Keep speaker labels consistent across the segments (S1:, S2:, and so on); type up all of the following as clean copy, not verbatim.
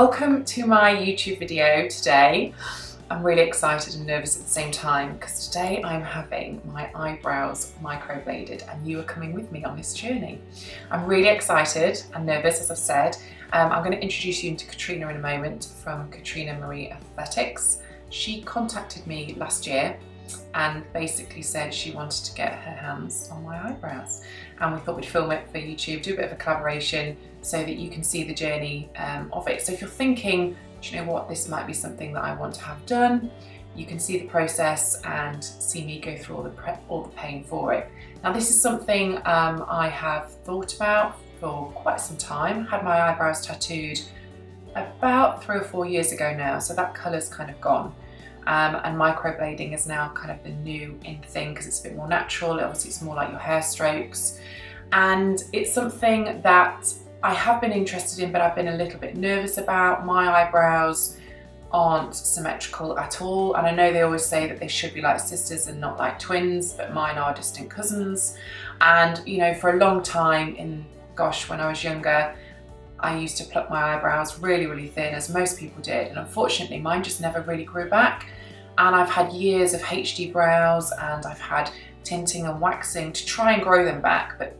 S1: Welcome to my YouTube video today. I'm really excited and nervous at the same time because today I'm having my eyebrows microbladed and you are coming with me on this journey. I'm really excited and nervous, as I've said. I'm going to introduce you to Katrina in a moment from Katrina Marie Aesthetics. She contacted me last year and basically said she wanted to get her hands on my eyebrows, and we thought we'd film it for YouTube, do a bit of a collaboration so that you can see the journey of it. So if you're thinking, do you know what, this might be something that I want to have done, you can see the process and see me go through all the pain for it. Now this is something I have thought about for quite some time. I had my eyebrows tattooed about 3 or 4 years ago now, so that colour's kind of gone. And microblading is now kind of the new in thing because it's a bit more natural. Obviously it's more like your hair strokes, and it's something that I have been interested in, but I've been a little bit nervous about. My eyebrows aren't symmetrical at all, and I know they always say that they should be like sisters and not like twins, but mine are distant cousins. And you know, for a long time, when I was younger, I used to pluck my eyebrows really thin, as most people did, and unfortunately mine just never really grew back. And I've had years of HD brows and I've had tinting and waxing to try and grow them back, but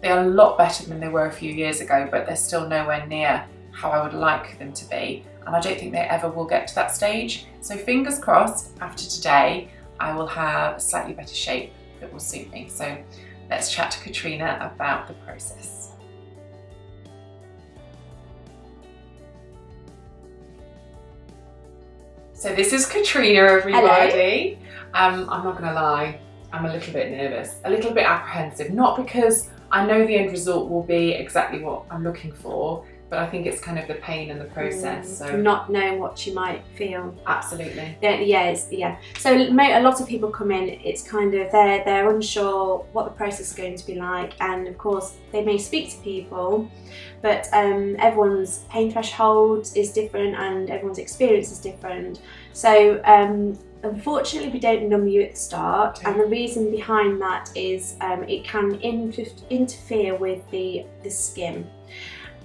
S1: they are a lot better than they were a few years ago, but they're still nowhere near how I would like them to be, and I don't think they ever will get to that stage. So fingers crossed, after today I will have a slightly better shape that will suit me. So let's chat to Katrina about the process. So this is Katrina, everybody. I'm not gonna lie, I'm a little bit nervous, a little bit apprehensive, not because I know the end result will be exactly what I'm looking for, but I think it's kind of the pain and the process. So
S2: not knowing what you might feel.
S1: Absolutely.
S2: Yeah. So a lot of people come in, it's kind of they're unsure what the process is going to be like, and of course they may speak to people, but everyone's pain threshold is different and everyone's experience is different. So unfortunately, we don't numb you at the start, okay. And the reason behind that is it can interfere with the skin.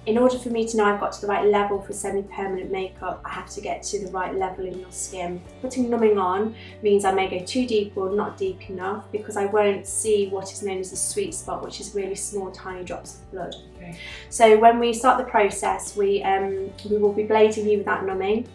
S2: In order for me to know I've got to the right level for semi-permanent makeup, I have to get to the right level in your skin. Putting numbing on means I may go too deep or not deep enough, because I won't see what is known as the sweet spot, which is really small, tiny drops of blood. Okay. So when we start the process, we will be blading you without numbing.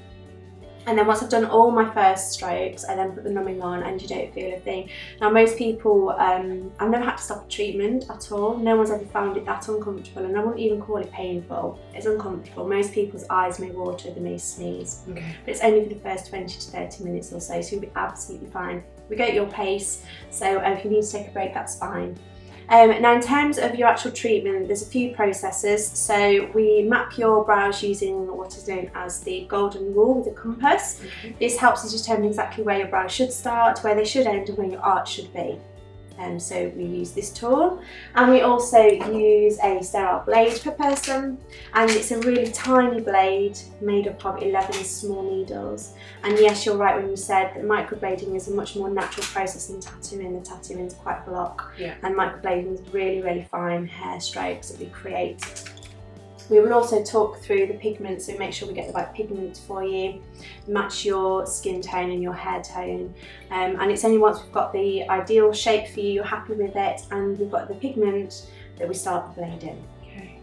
S2: And then once I've done all my first strokes, I then put the numbing on and you don't feel a thing. Now most people, I've never had to stop a treatment at all. No one's ever found it that uncomfortable, and I wouldn't even call it painful. It's uncomfortable. Most people's eyes may water, they may sneeze. Okay. But it's only for the first 20 to 30 minutes or so you'll be absolutely fine. We go at your pace, so if you need to take a break, that's fine. Now in terms of your actual treatment, there's a few processes. So we map your brows using what is known as the golden rule with a compass. Okay. This helps us determine exactly where your brows should start, where they should end, and where your arch should be. So we use this tool, and we also use a sterile blade per person, and it's a really tiny blade made up of 11 small needles. And yes, you're right when you said that microblading is a much more natural process than tattooing. The tattooing is quite block, yeah. And microblading is really fine hair strokes that we create. We will also talk through the pigments, so make sure we get the right pigment for you, match your skin tone and your hair tone. And it's only once we've got the ideal shape for you, you're happy with it, and we've got the pigment, that we start the blading.
S1: Okay.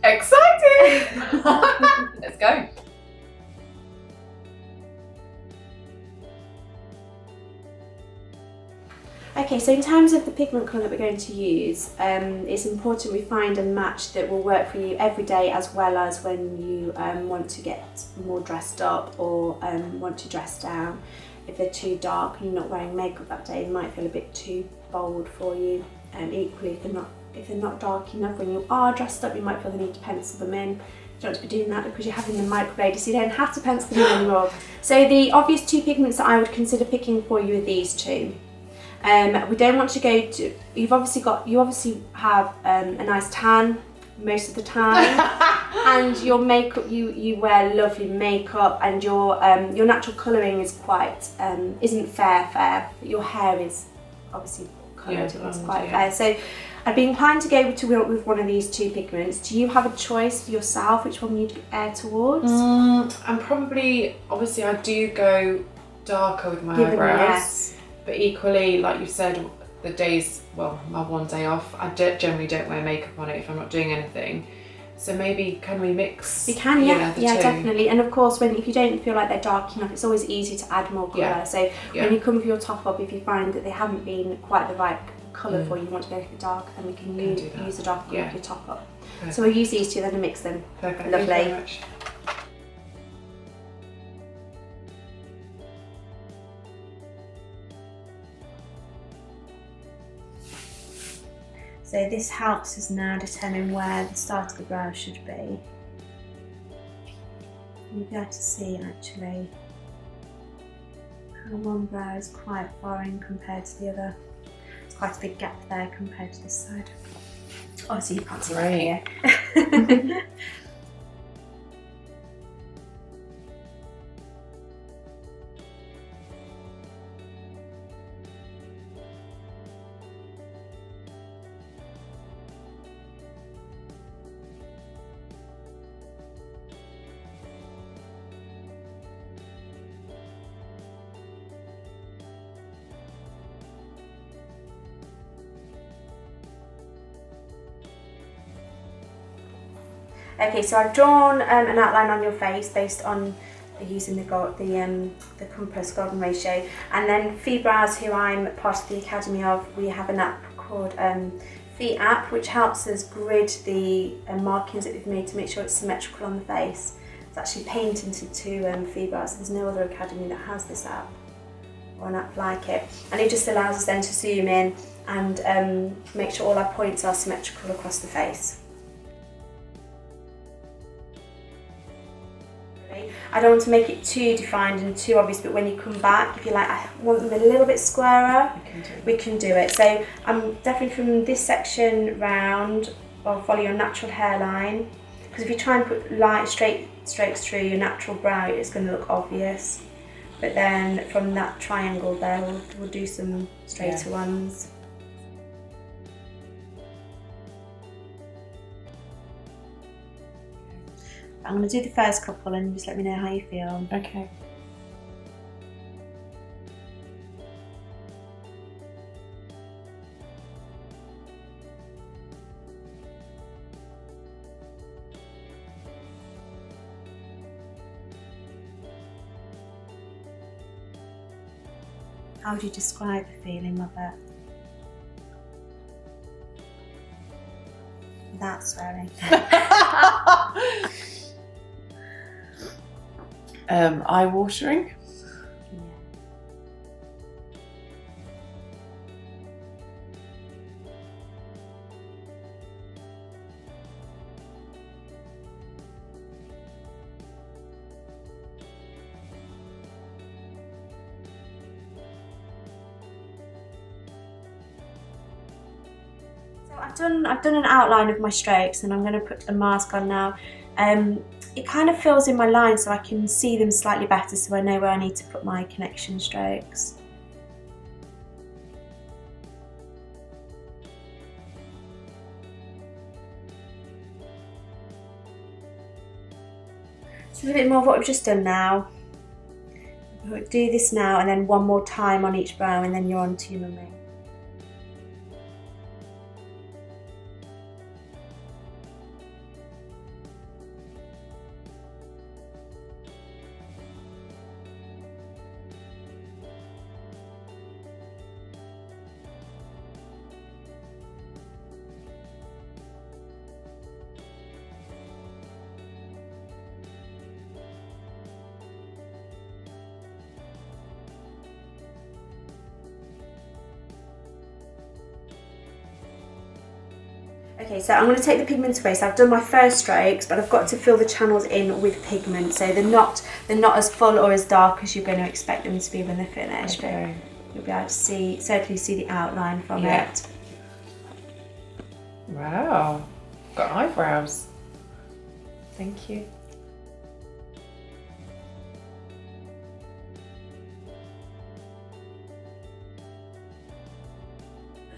S1: Exciting! Let's go.
S2: Okay, so in terms of the pigment colour that we're going to use, it's important we find a match that will work for you every day, as well as when you want to get more dressed up or want to dress down. If they're too dark and you're not wearing makeup that day, they might feel a bit too bold for you. Equally, if they're not dark enough when you are dressed up, you might feel the need to pencil them in. You don't want to be doing that because you're having them microbladed, so you don't have to pencil them in anymore. So the obvious two pigments that I would consider picking for you are these two. We don't want to go to, you obviously have a nice tan most of the time, and your makeup, you wear lovely makeup, and your natural colouring is quite, isn't fair, but your hair is obviously coloured, yeah, and it's quite fair. So I'd be inclined to go with one of these two pigments. Do you have a choice for yourself which one you'd err towards?
S1: I'm probably, obviously I do go darker with my eyebrows,
S2: Yes.
S1: but equally, like you said, the days, well, my one day off, I generally don't wear makeup on it if I'm not doing anything. So maybe can we mix?
S2: We can, yeah,
S1: the
S2: yeah,
S1: two?
S2: definitely. And of course, if you don't feel like they're dark enough, it's always easy to add more colour.
S1: Yeah.
S2: So
S1: Yeah.
S2: when you come with your top up, if you find that they haven't been quite the right colour for you, want to go for dark, then we can use the dark colour of your top up.
S1: Perfect.
S2: So we'll use these two then and mix them.
S1: Perfect.
S2: Lovely.
S1: Thank you very much.
S2: So this helps us now determine where the start of the brow should be. You'll be able to see actually how one brow is quite far in compared to the other. There's quite a big gap there compared to this side. Oh, so you can't see that here. Okay, so I've drawn an outline on your face based on using the compass golden ratio, and then Fee Brows, who I'm part of the academy of, we have an app called Fee app, which helps us grid the markings that we've made to make sure it's symmetrical on the face. It's actually patented to Fee Brows. There's no other academy that has this app or an app like it, and it just allows us then to zoom in and make sure all our points are symmetrical across the face. I don't want to make it too defined and too obvious, but when you come back, if you like, I want them a little bit squarer, we can do it. So I'm definitely from this section round, I'll follow your natural hairline, because if you try and put light straight strokes through your natural brow, it's going to look obvious. But then from that triangle there, we'll do some straighter ones. I'm going to do the first couple and just let me know how you feel.
S1: Okay.
S2: How would you describe the feeling of it? Without swearing.
S1: Eye-watering.
S2: I've done an outline of my strokes, and I'm going to put a mask on now. It kind of fills in my lines so I can see them slightly better, so I know where I need to put my connection strokes. So a little bit more of what we've just done now. We'll do this now and then one more time on each brow, and then you're on to your mummy. Okay, so I'm going to take the pigment away. So I've done my first strokes, but I've got to fill the channels in with pigment, so they're not as full or as dark as you're going to expect them to be when they're finished.
S1: Okay.
S2: But you'll be able to certainly see the outline from it.
S1: Wow, got eyebrows. Thank you.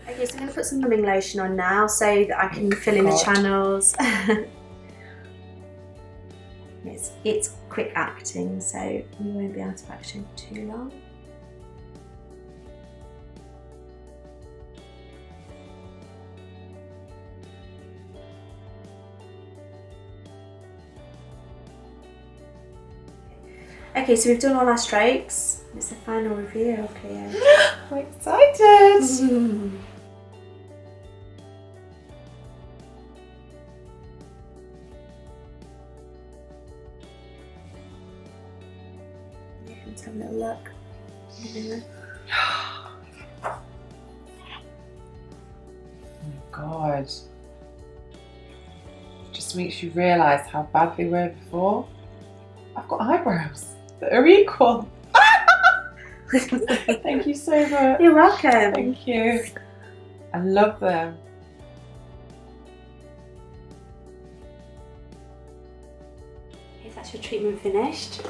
S2: Okay, so I'm going to put some numbing lotion on now so that I can fill in the channels. It's quick acting, so we won't be out of action for too long. Okay, so we've done all our strokes. It's the final review, Cleo.
S1: I'm excited!
S2: Let's have a little look.
S1: Oh my god. It just makes you realise how bad they were before. I've got eyebrows that are equal. Thank you so much.
S2: You're welcome.
S1: Thank you. I love them.
S2: Okay, that's your treatment finished.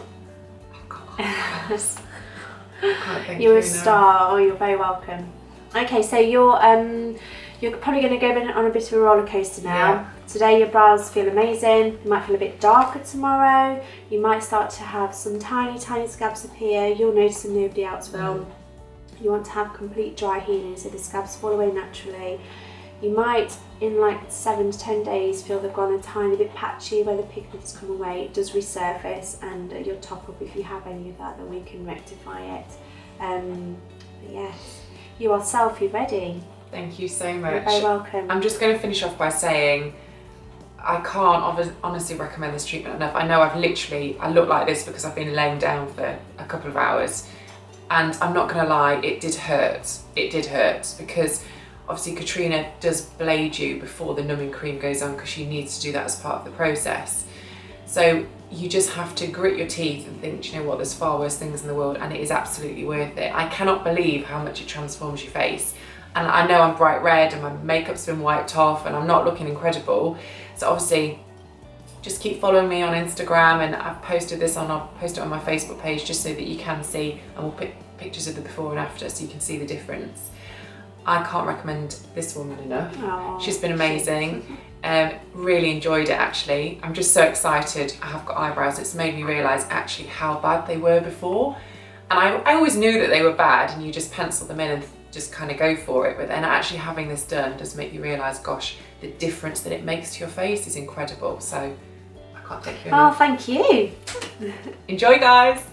S1: Oh god.
S2: You're a star. Oh, you're very welcome. Okay, so you're probably going to go on a bit of a roller coaster now.
S1: Yeah.
S2: Today your brows feel amazing. You might feel a bit darker tomorrow. You might start to have some tiny scabs appear. You'll notice and nobody else will. You want to have complete dry healing so the scabs fall away naturally. You might, in like 7 to 10 days, feel they've gone a tiny bit patchy where the pigment has come away. It does resurface, and your top up, if you have any of that, then we can rectify it. But yes, you are selfie ready.
S1: Thank you so much.
S2: You're very welcome.
S1: I'm just going to finish off by saying I can't honestly recommend this treatment enough. I know I look like this because I've been laying down for a couple of hours, and I'm not going to lie, it did hurt. It did hurt because obviously Katrina does blade you before the numbing cream goes on because she needs to do that as part of the process. So you just have to grit your teeth and think, do you know what, there's far worse things in the world, and it is absolutely worth it. I cannot believe how much it transforms your face. And I know I'm bright red and my makeup's been wiped off and I'm not looking incredible. So obviously just keep following me on Instagram, and I've posted this on, I'll post it on my Facebook page just so that you can see, and we'll put pictures of the before and after so you can see the difference. I can't recommend this woman enough.
S2: Aww.
S1: She's been amazing. Really enjoyed it actually. I'm just so excited. I have got eyebrows. It's made me realise actually how bad they were before. And I always knew that they were bad and you just pencil them in and just kind of go for it. But then actually having this done does make you realise, gosh, the difference that it makes to your face is incredible. So I can't thank you enough.
S2: Oh, thank you.
S1: Enjoy, guys.